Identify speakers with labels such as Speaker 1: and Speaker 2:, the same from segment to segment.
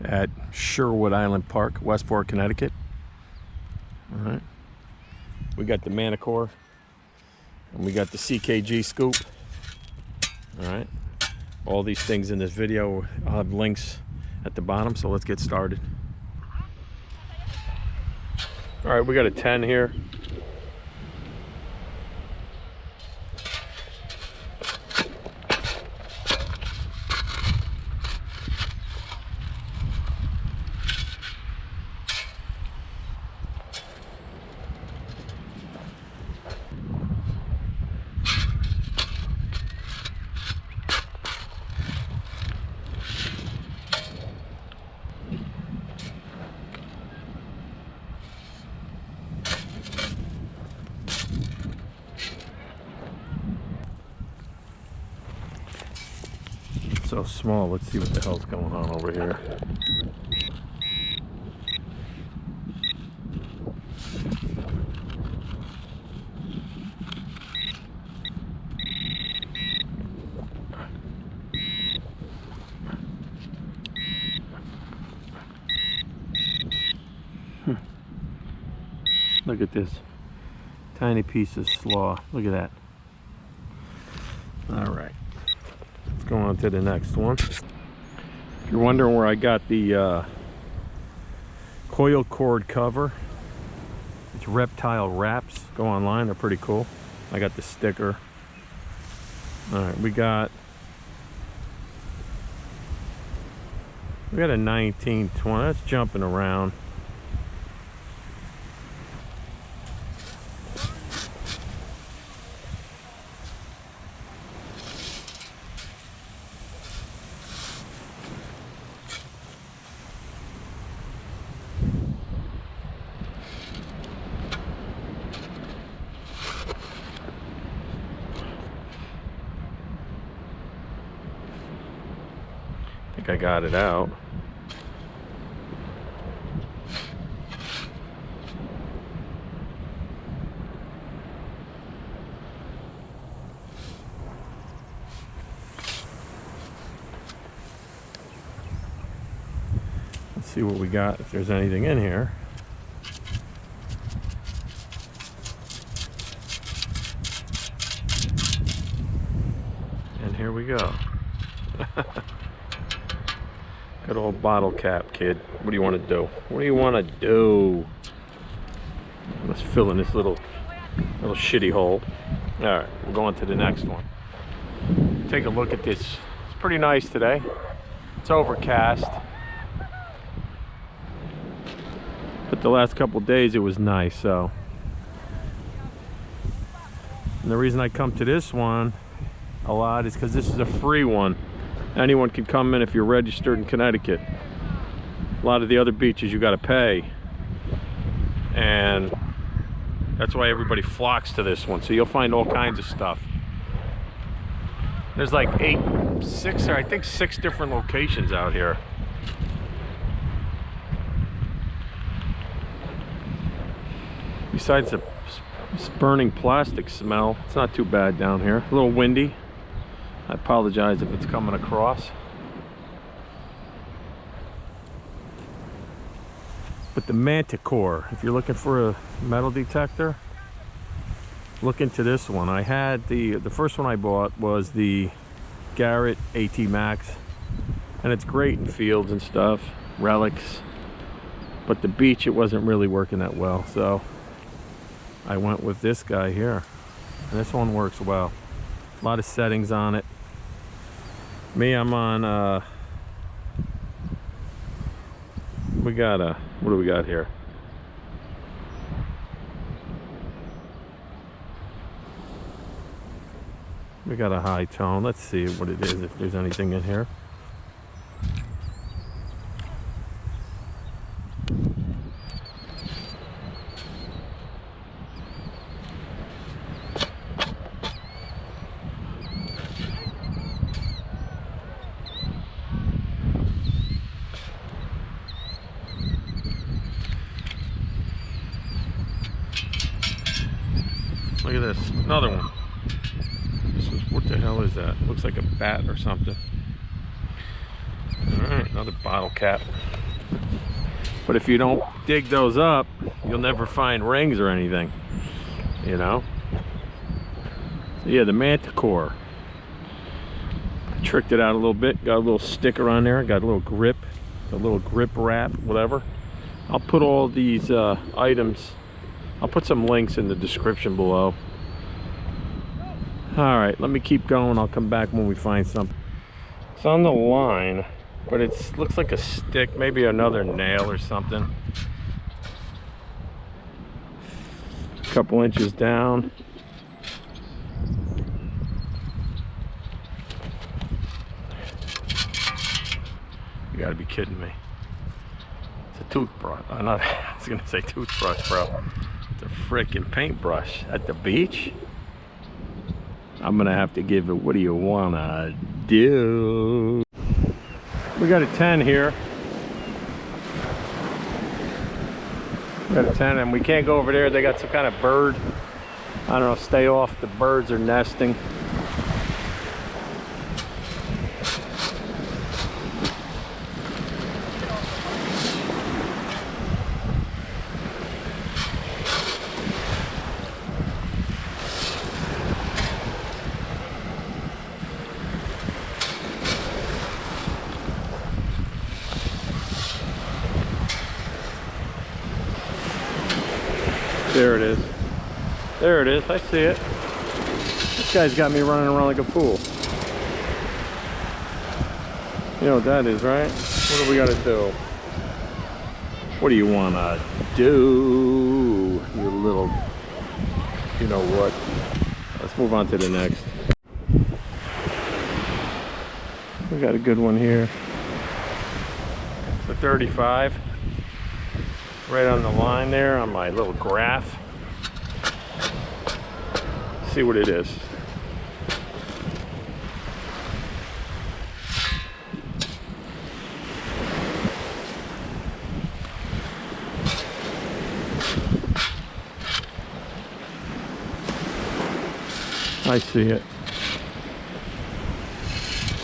Speaker 1: at Sherwood Island Park, Westport, Connecticut. All right, we got the Manticore and we got the CKG scoop. All right, all these things in this video, I'll have links at the bottom, so let's get started. All right, we got a 10 here. So small. Let's see what the hell's going on over here. Look at this tiny piece of slaw. Look at that. All right. Go on to the next one. If you're wondering where I got the coil cord cover, it's Reptile Wraps. Go online, they're pretty cool. I got the sticker. All right, we got a 1920. That's jumping around. I think I got it out. Let's see what we got, if there's anything in here. And here we go. Good old bottle cap, kid. What do you want to do? What do you want to do? Let's fill in this little shitty hole. All right, we'll go on to the next one. Take a look at this. It's pretty nice today. It's overcast. But the last couple days it was nice, so. And the reason I come to this one a lot is because this is a free one. Anyone can come in if you're registered in Connecticut. A lot of the other beaches you got to pay, and that's why everybody flocks to this one. So you'll find all kinds of stuff. There's like six different locations out here. Besides the burning plastic smell, it's not too bad down here. A little windy. I apologize if it's coming across. But the Manticore, if you're looking for a metal detector, look into this one. I had the first one I bought was the Garrett AT Max, and it's great in fields and stuff, relics. But the beach, it wasn't really working that well, so I went with this guy here, and this one works well. A lot of settings on it. Me, I'm on we got what do we got here? We got a high tone. Let's see what it is, if there's anything in here. Look at this, another one. This is, what the hell is that? Looks like a bat or something. All right, another bottle cap. But if you don't dig those up, you'll never find rings or anything, you know. So yeah, the Manticore. Tricked it out a little bit, got a little sticker on there, got a little grip wrap, whatever. I'll put all these items, I'll put some links in the description below. All right, let me keep going. I'll come back when we find something. It's on the line, but it looks like a stick, maybe another nail or something. A couple inches down. You gotta be kidding me. It's a toothbrush. I was gonna say toothbrush, bro. It's a freaking paintbrush at the beach. I'm gonna have to give it, what do you wanna do? We got a 10 here. We got a 10 and we can't go over there. They got some kind of bird. I don't know, stay off. The birds are nesting. There it is. There it is. I see it. This guy's got me running around like a fool. You know what that is, right? What do we got to do? What do you want to do, you little... You know what? Let's move on to the next. We got a good one here. It's a 35. Right on the line there on my little graph. See what it is. I see it.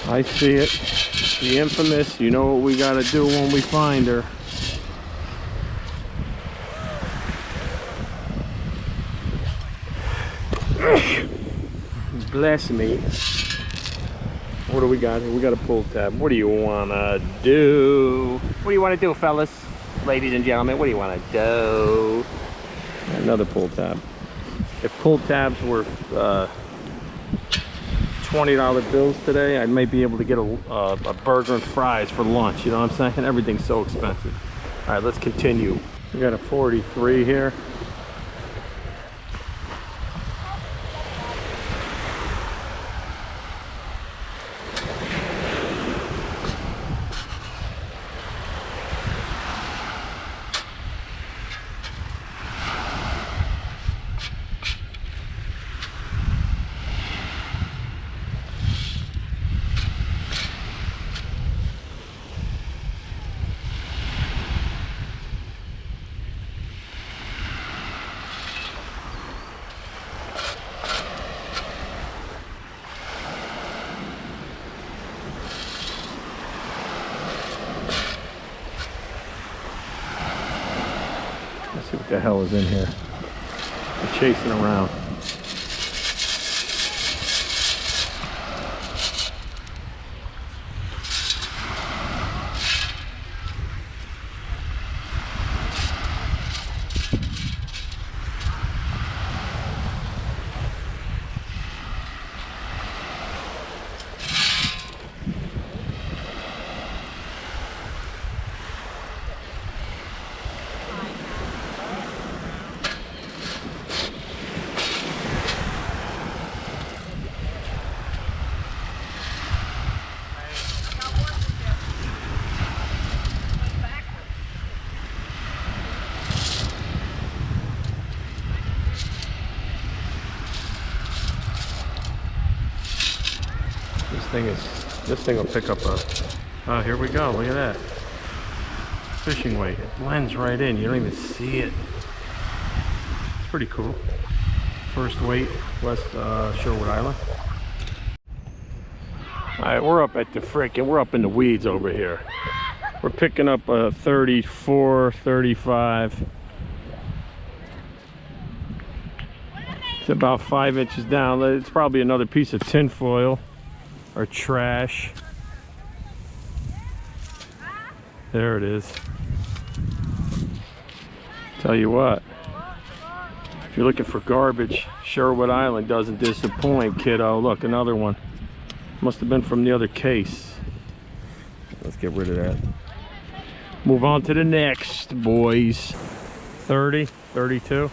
Speaker 1: I see it. The infamous, you know what we gotta do when we find her. Bless me. What do we got here? We got a pull tab. What do you wanna do? What do you wanna do, fellas? Ladies and gentlemen, what do you wanna do? Another pull tab. If pull tabs were $20 bills today, I might be able to get a burger and fries for lunch. You know what I'm saying? Everything's so expensive. All right, let's continue. We got a 43 here. Let's see what the hell is in here. We're chasing around. This thing will pick up a, oh, here we go, look at that. Fishing weight, it blends right in, you don't even see it. It's pretty cool. First weight, West Sherwood Island. All right, we're up at the frickin', we're up in the weeds over here. We're picking up a 34, 35. It's about 5 inches down. It's probably another piece of tin foil or trash. There it is. Tell you what, if you're looking for garbage, Sherwood Island doesn't disappoint, kiddo. Look, another one. Must have been from the other case. Let's get rid of that. Move on to the next, boys. 30, 32.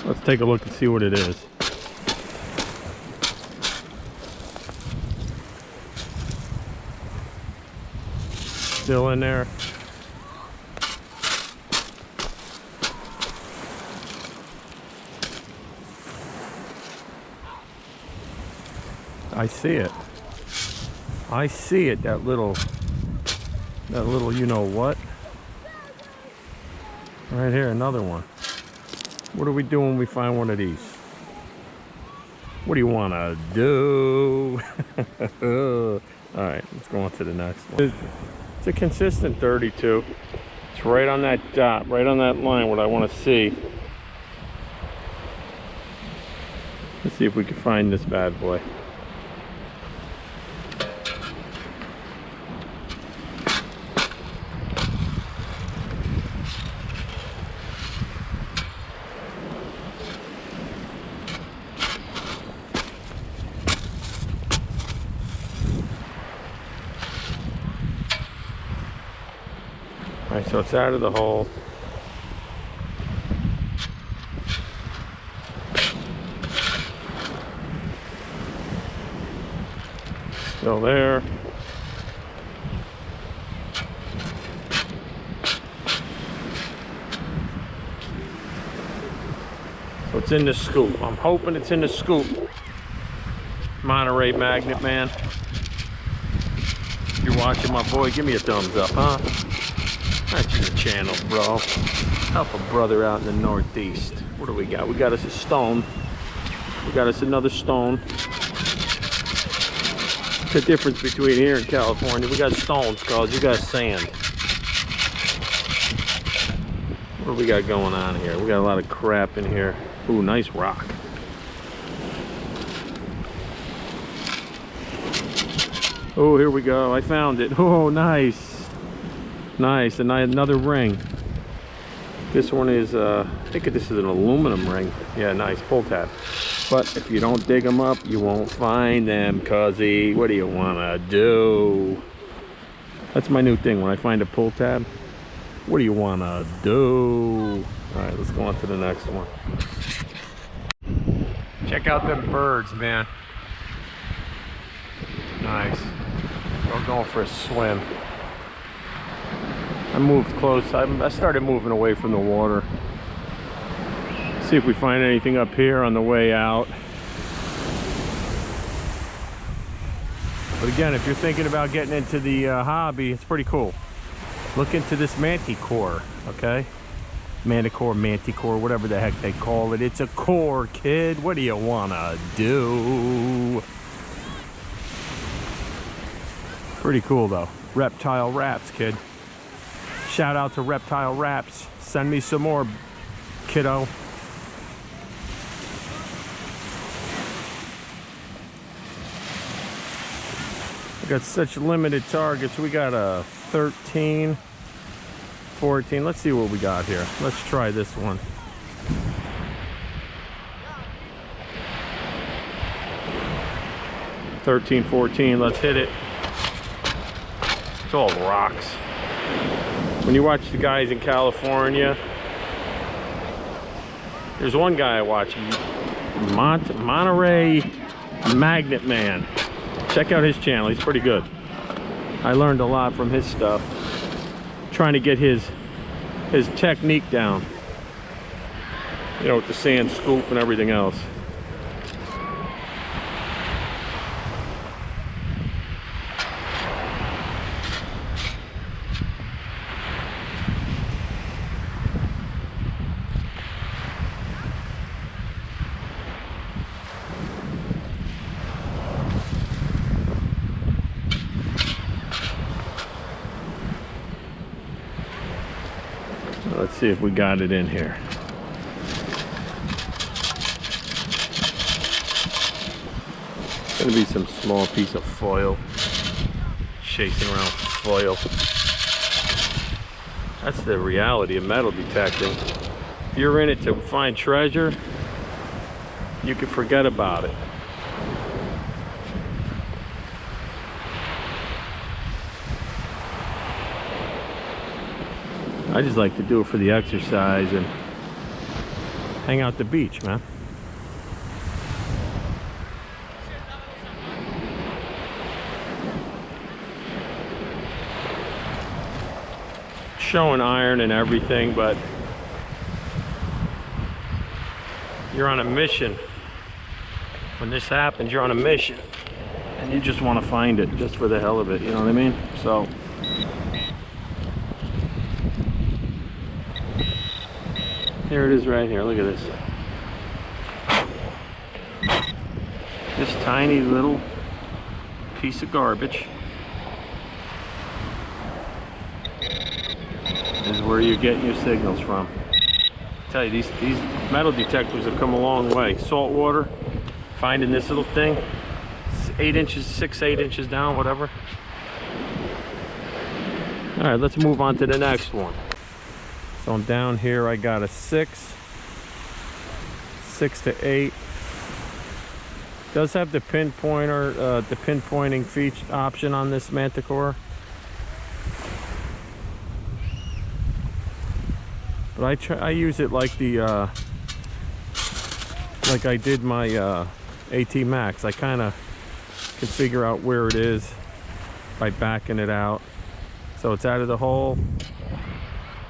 Speaker 1: Let's take a look and see what it is. Still in there. I see it. I see it, that little you know what. Right here, another one. What do we do when we find one of these? What do you want to do? All right, let's go on to the next one. It's a consistent 32. It's right on that dot, right on that line, what I want to see. Let's see if we can find this bad boy. Alright, so it's out of the hole. Still there. So it's in the scoop. I'm hoping it's in the scoop. Monterey Magnet Man. If you're watching, my boy, give me a thumbs up, huh? That's your channel, bro. Help a brother out in the Northeast. What do we got? We got us a stone. We got us another stone. The difference between here and California, we got stones, cause you got sand. What do we got going on here? We got a lot of crap in here. Ooh, nice rock. Oh, here we go. I found it. Oh, nice. Nice, and another ring. This one is, I think this is an aluminum ring. Yeah, nice, pull tab. But if you don't dig them up, you won't find them, cuzzy. What do you want to do? That's my new thing. When I find a pull tab, what do you want to do? All right, let's go on to the next one. Check out them birds, man. Nice. I'm going for a swim. I moved close. I started moving away from the water. See if we find anything up here on the way out. But again, if you're thinking about getting into the hobby, it's pretty cool. Look into this Manticore, okay? Manticore, whatever the heck they call it. It's a core, kid. What do you wanna do? Pretty cool though. Reptile wraps, kid. Shout out to Reptile Wraps. Send me some more, kiddo. We got such limited targets. We got a 13, 14. Let's see what we got here. Let's try this one. $13, $14. Let's hit it. It's all rocks. When you watch the guys in California, there's one guy I watch, Monterey Magnet Man. Check out his channel, he's pretty good. I learned a lot from his stuff, trying to get his technique down, you know, with the sand scoop and everything else. see if we got it in here. It's gonna be some small piece of foil. Chasing around foil. That's the reality of metal detecting. If you're in it to find treasure, you can forget about it. I just like to do it for the exercise and hang out the beach, man. Showing iron and everything, but you're on a mission. When this happens, you're on a mission and you just want to find it just for the hell of it, you know what I mean? So here it is right here. Look at this. This tiny little piece of garbage is where you're getting your signals from. I tell you, these metal detectors have come a long way. Saltwater, finding this little thing, 8 inches, 6, 8 inches down, whatever. All right, let's move on to the next one. So I'm down here, I got a 6 to 8. Does have the pinpointer, the pinpointing feature option on this Manticore. But I use it like the like I did my AT Max. I kind of can figure out where it is by backing it out. So it's out of the hole.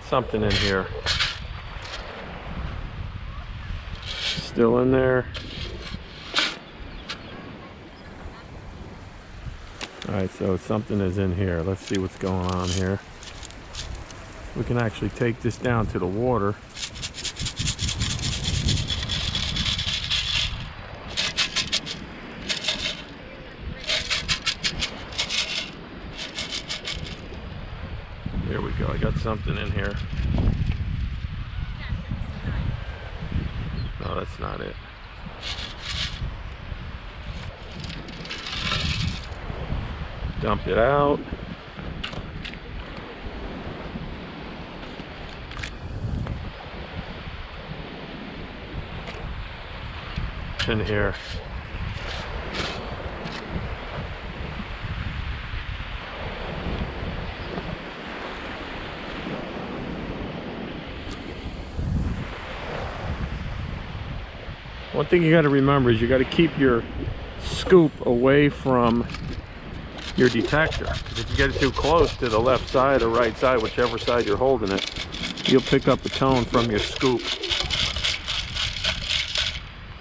Speaker 1: Something in here. Still in there. Alright, so something is in here. Let's see what's going on here. We can actually take this down to the water. There we go. I got something in here. No, that's not it. Dump it out. It's in here. One thing you got to remember is you got to keep your scoop away from your detector, because if you get it too close to the left side or right side, whichever side you're holding it, you'll pick up a tone from your scoop.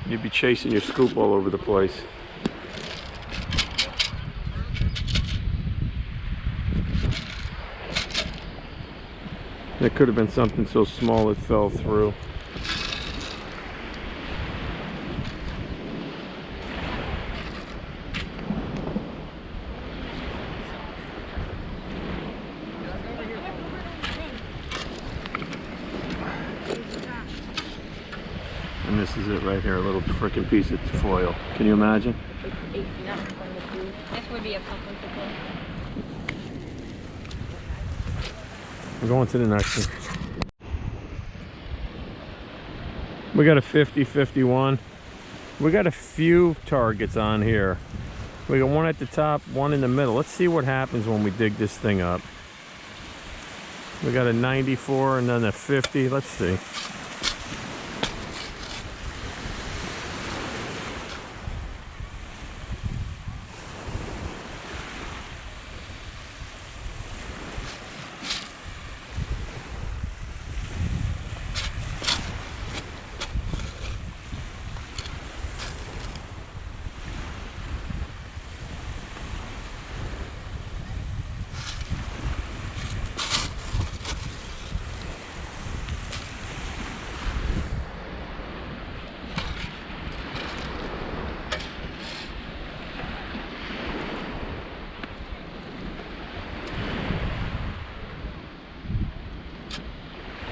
Speaker 1: You'll be chasing your scoop all over the place. It could have been something so small it fell through. And this is it right here, a little freaking piece of foil. Can you imagine?
Speaker 2: This would be a comfortable.
Speaker 1: I'm going to the next one. We got a 50-51. We got a few targets on here. We got one at the top, one in the middle. Let's see what happens when we dig this thing up. We got a 94 and then a 50. Let's see.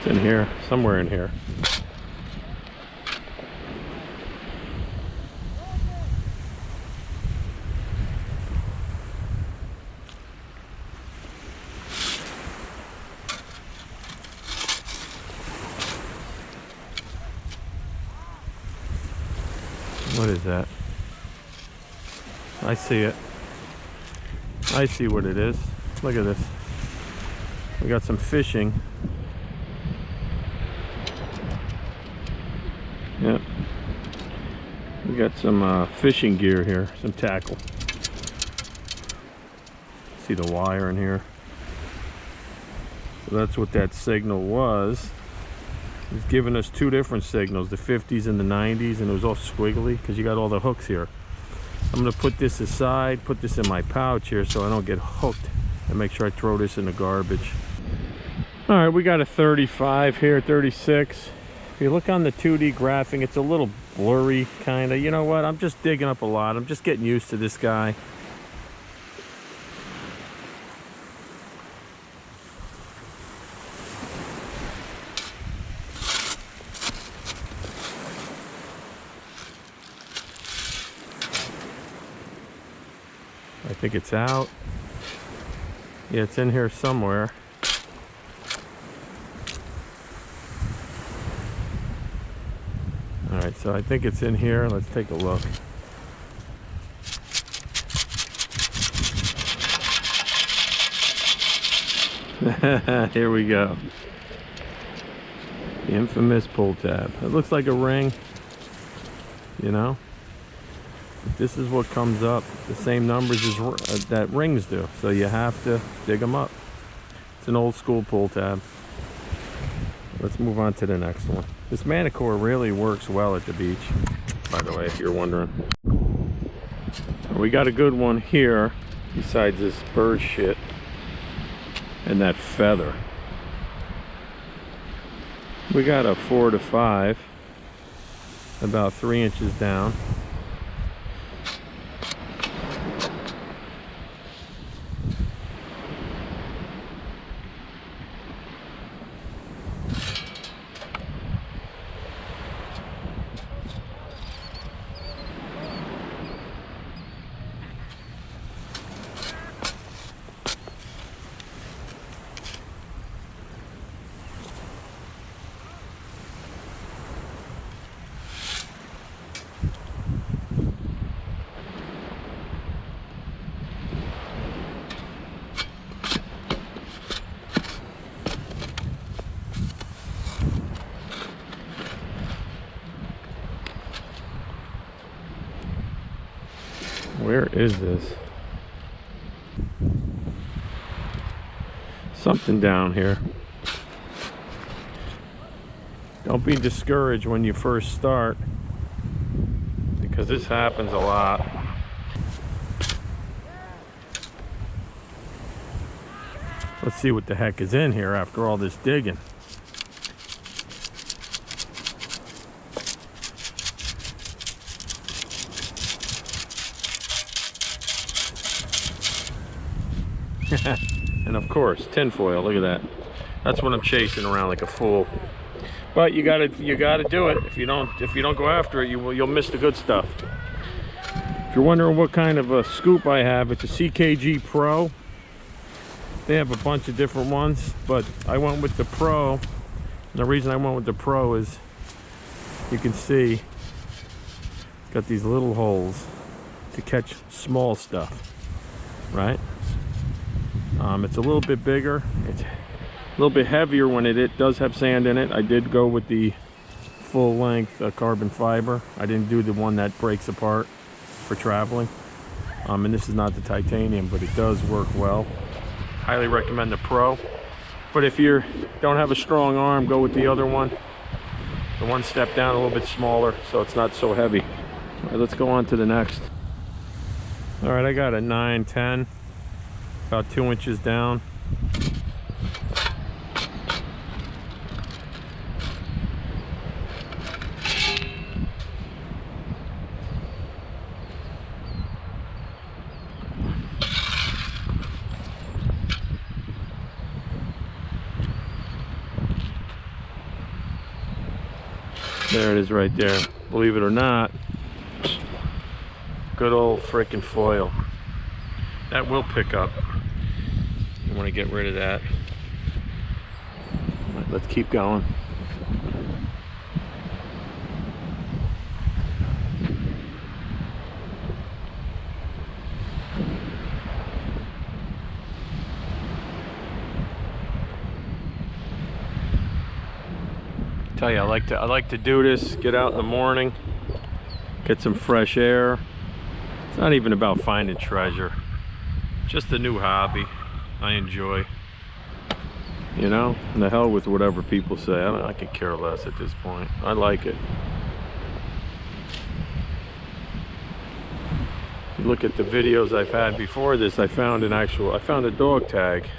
Speaker 1: in here, somewhere in here. What is that? I see it. I see what it is. Look at this. We got some fishing. Yep. We got some fishing gear here, some tackle. See the wire in here. So that's what that signal was. It's giving us two different signals, the 50s and the 90s, and it was all squiggly because you got all the hooks here. I'm going to put this aside, put this in my pouch here so I don't get hooked, and make sure I throw this in the garbage. All right, we got a 35 here, 36. If you look on the 2D graphing, it's a little blurry, kind of. You know what? I'm just digging up a lot. I'm just getting used to this guy. I think it's out. Yeah, it's in here somewhere. All right, so I think it's in here. Let's take a look. Here we go. The infamous pull tab. It looks like a ring, you know. This is what comes up, the same numbers as that rings do, so you have to dig them up. It's an old school pull tab. Let's move on to the next one. This Manticore really works well at the beach, by the way, if you're wondering. We got a good one here, besides this bird shit and that feather. We got a 4 to 5, about 3 inches down. Where is this? Something down here. Don't be discouraged when you first start, because this happens a lot. Let's see what the heck is in here after all this digging. And of course, tinfoil. Look at that. That's what I'm chasing around like a fool. But you gotta do it. If you don't go after it, you'll miss the good stuff. If you're wondering what kind of a scoop I have, it's a CKG Pro. They have a bunch of different ones, but I went with the Pro. And the reason I went with the Pro is you can see it's got these little holes to catch small stuff, right? It's a little bit bigger, it's a little bit heavier when it does have sand in it. I did go with the full length carbon fiber. I didn't do the one that breaks apart for traveling. And this is not the titanium, but it does work well. Highly recommend the Pro. But if you don't have a strong arm, go with the other one. The one step down, a little bit smaller, so it's not so heavy. All right, let's go on to the next. All right, I got a 9-10. About 2 inches down. There it is right there. Believe it or not, good old freaking foil. That will pick up. You want to get rid of that. All right, let's keep going. Tell you, I like to do this, get out in the morning, get some fresh air. It's not even about finding treasure, just a new hobby I enjoy, you know. And the hell with whatever people say. I could care less at this point. I like it. If you look at the videos I've had before this, I found a dog tag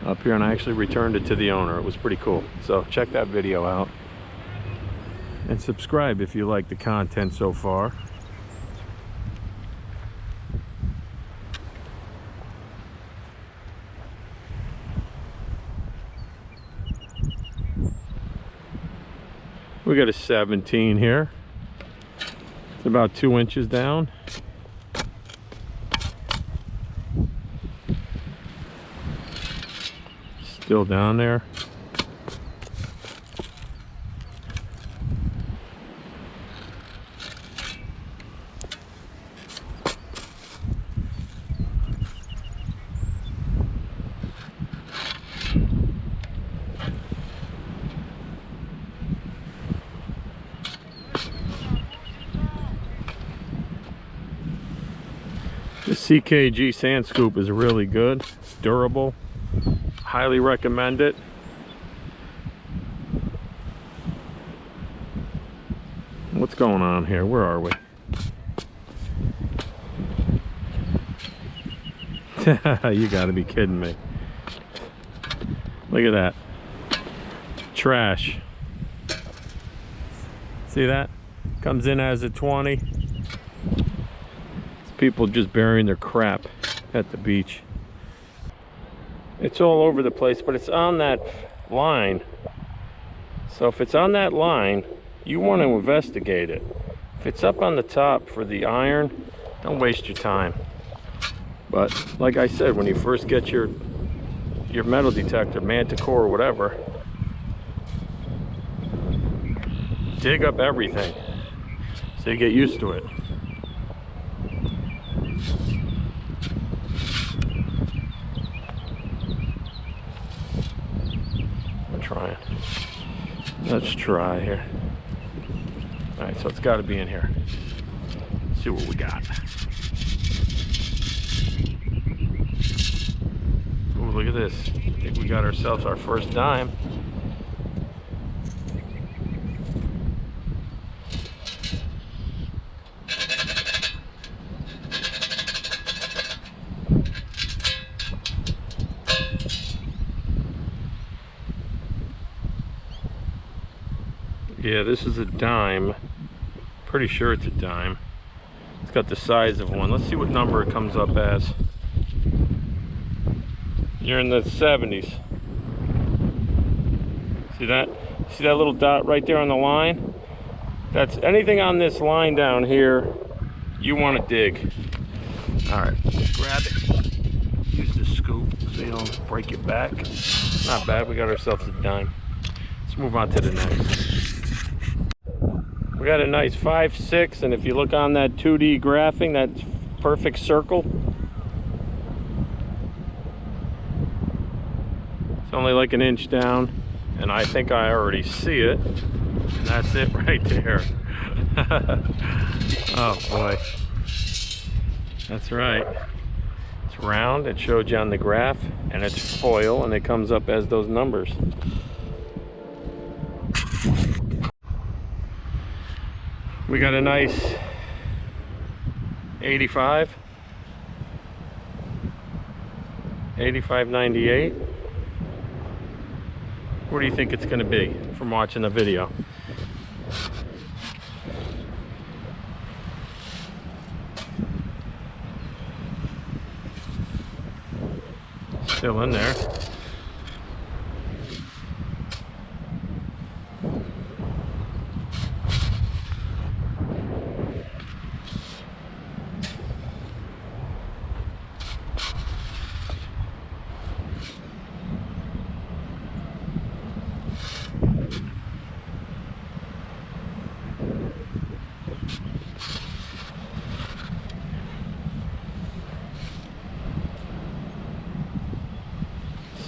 Speaker 1: up here, and I actually returned it to the owner. It was pretty cool. So check that video out and subscribe if you like the content so far. We got a 17 here. It's about 2 inches down. Still down there. The CKG sand scoop is really good. It's durable. Highly recommend it. What's going on here? Where are we? You gotta be kidding me. Look at that. Trash. See that? Comes in as a 20. It's people just burying their crap at the beach. It's all over the place, but it's on that line. So if it's on that line, you want to investigate it. If it's up on the top for the iron, don't waste your time. But like I said, when you first get your metal detector, Manticore or whatever, dig up everything so you get used to it. Trying. Let's try here. All right, so it's got to be in here. Let's see what we got. Oh, look at this. I think we got ourselves our first dime. Yeah, this is a dime. Pretty sure it's a dime. It's got the size of one. Let's see what number it comes up as. You're in the 70s. See that? See that little dot right there on the line? That's anything on this line down here you want to dig. All right, grab it. Use the scoop so you don't break your back. Not bad, we got ourselves a dime. Let's move on to the next. We got a nice 5/6, and if you look on that 2D graphing, that perfect circle, it's only like an inch down, and I think I already see it, and that's it right there. Oh boy, that's right. It's round, it showed you on the graph, and it's foil, and it comes up as those numbers. We got a nice 85, 85.98. What do you think it's going to be from watching the video? Still in there.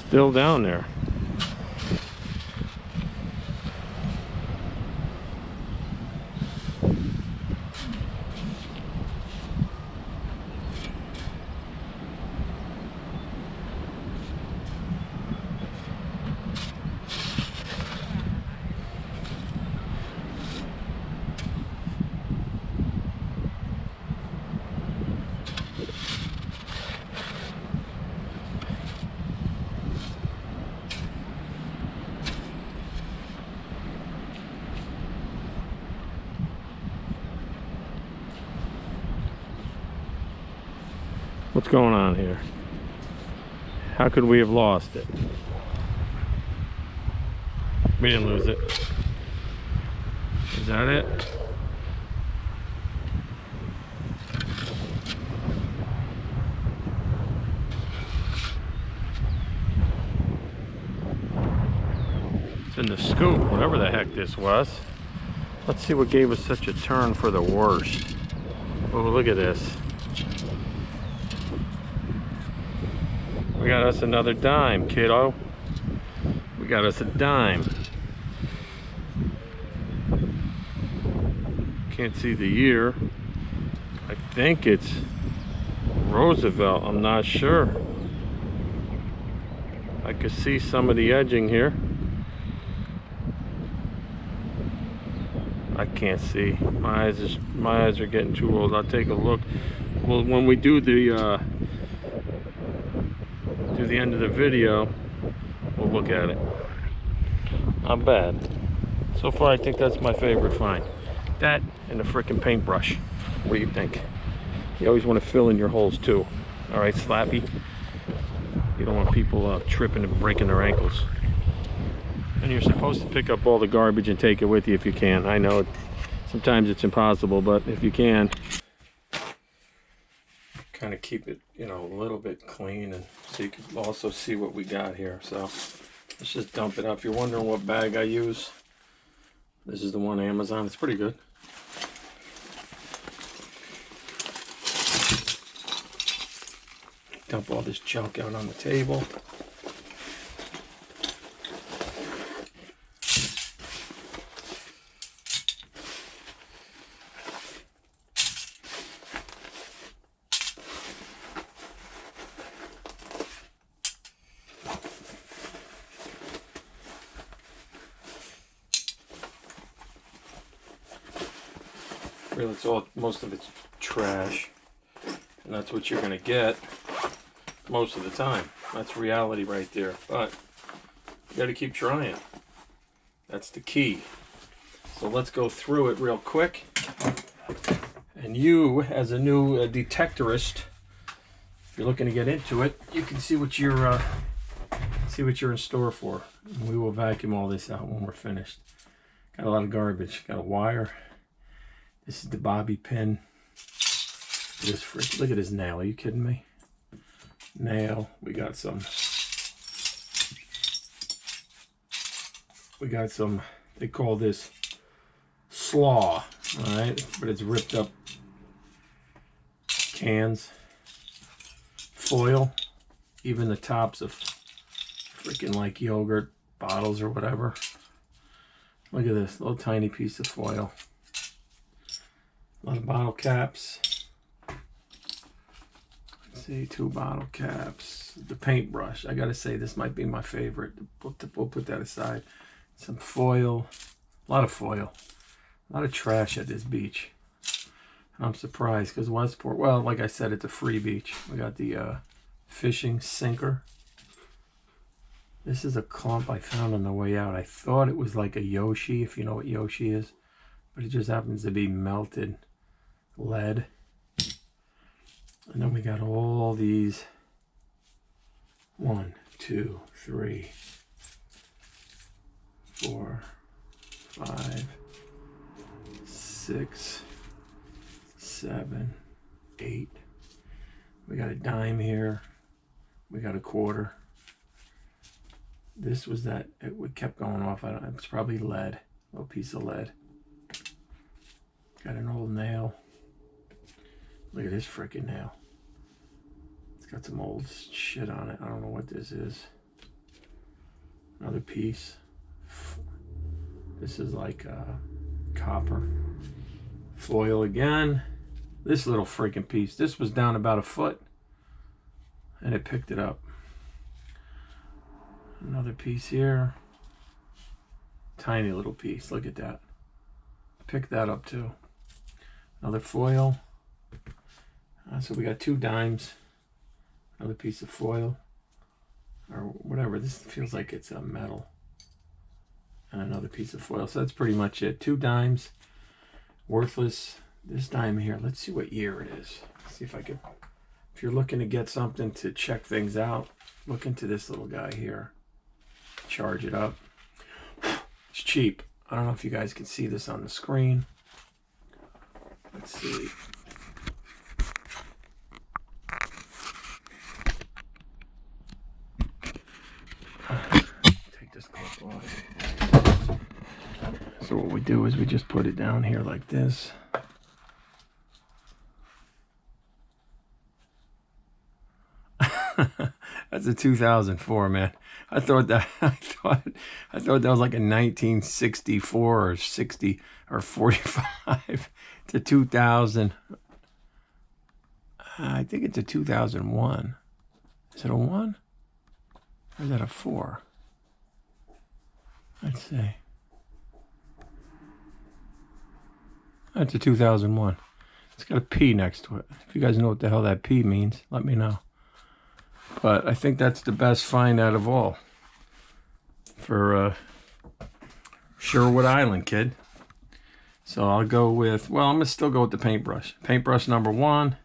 Speaker 1: Still down there. What's going on here? How could we have lost it? We didn't lose it. Is that it? It's in the scoop, whatever the heck this was. Let's see what gave us such a turn for the worst. Oh, look at this. We got us another dime, kiddo. We got us a dime. Can't see the year. I think it's Roosevelt. I'm not sure. I could see some of the edging here. I can't see. My eyes are getting too old. I'll take a look. Well, when we do the end of the video, we'll look at it. Not bad. So far, I think that's my favorite find. That and the frickin' paintbrush. What do you think? You always want to fill in your holes too. All right, Slappy. You don't want people tripping and breaking their ankles. And you're supposed to pick up all the garbage and take it with you if you can. I know sometimes it's impossible, but if you can, kind of keep it, you know, a little bit clean, and so you can also see what we got here. So let's just dump it up. If you're wondering what bag I use, this is the one Amazon. It's pretty good. Dump all this junk out on the table. Really, it's all, most of it's trash, and that's what you're gonna get most of the time. That's reality right there, but you gotta keep trying. That's the key. So let's go through it real quick, and you, as a new detectorist, if you're looking to get into it, you can see what you're in store for. And we will vacuum all this out when we're finished. Got a lot of garbage. Got a wire. This is the bobby pin. Look at his nail. Are you kidding me? Nail. We got some. They call this slaw, all right? But it's ripped up cans, foil, even the tops of freaking like yogurt bottles or whatever. Look at this little tiny piece of foil. A lot of bottle caps. Let's see, 2 bottle caps. The paintbrush. I gotta say, this might be my favorite. We'll put that aside. Some foil. A lot of foil. A lot of trash at this beach. And I'm surprised because Westport, well, like I said, it's a free beach. We got the fishing sinker. This is a clump I found on the way out. I thought it was like a Yoshi, if you know what Yoshi is. But it just happens to be melted lead. And then we got all these 1, 2, 3, 4, 5, 6, 7, 8. We got a dime here. We got a quarter. This was that, it kept going off. It's probably lead, a little piece of lead. Got an old nail. Look at this freaking nail. It's got some old shit on it. I don't know what this is. Another piece. This is like copper. Foil again. This little freaking piece. This was down about a foot. And it picked it up. Another piece here. Tiny little piece. Look at that. Picked that up too. Another foil. So we got 2 dimes. Another piece of foil. Or whatever. This feels like it's a metal. And another piece of foil. So that's pretty much it. 2 dimes. Worthless. This dime here. Let's see what year it is. See if I could. If you're looking to get something to check things out, look into this little guy here. Charge it up. It's cheap. I don't know if you guys can see this on the screen. Let's see. Take this clip off. So what we do is we just put it down here like this. That's a 2004, man. I thought that that was like a 1964 or 60 or 45 to 2000. I think it's a 2001. Is it a 1? Or is that a 4? Let's see. That's a 2001. It's got a P next to it. If you guys know what the hell that P means, let me know. But I think that's the best find out of all for Sherwood Island, kid. So I'll go with, well, I'm going to still go with the paintbrush. Paintbrush number 1,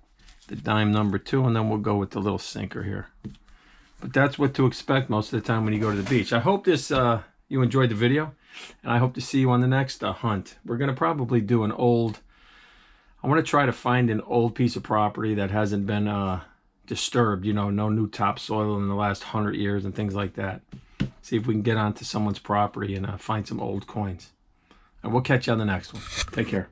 Speaker 1: the dime number 2, and then we'll go with the little sinker here. But that's what to expect most of the time when you go to the beach. I hope this you enjoyed the video, and I hope to see you on the next hunt. We're going to probably do an old, I want to try to find an old piece of property that hasn't been disturbed, you know, no new topsoil in the last 100 years and things like that. See if we can get onto someone's property and find some old coins. And we'll catch you on the next one. Take care.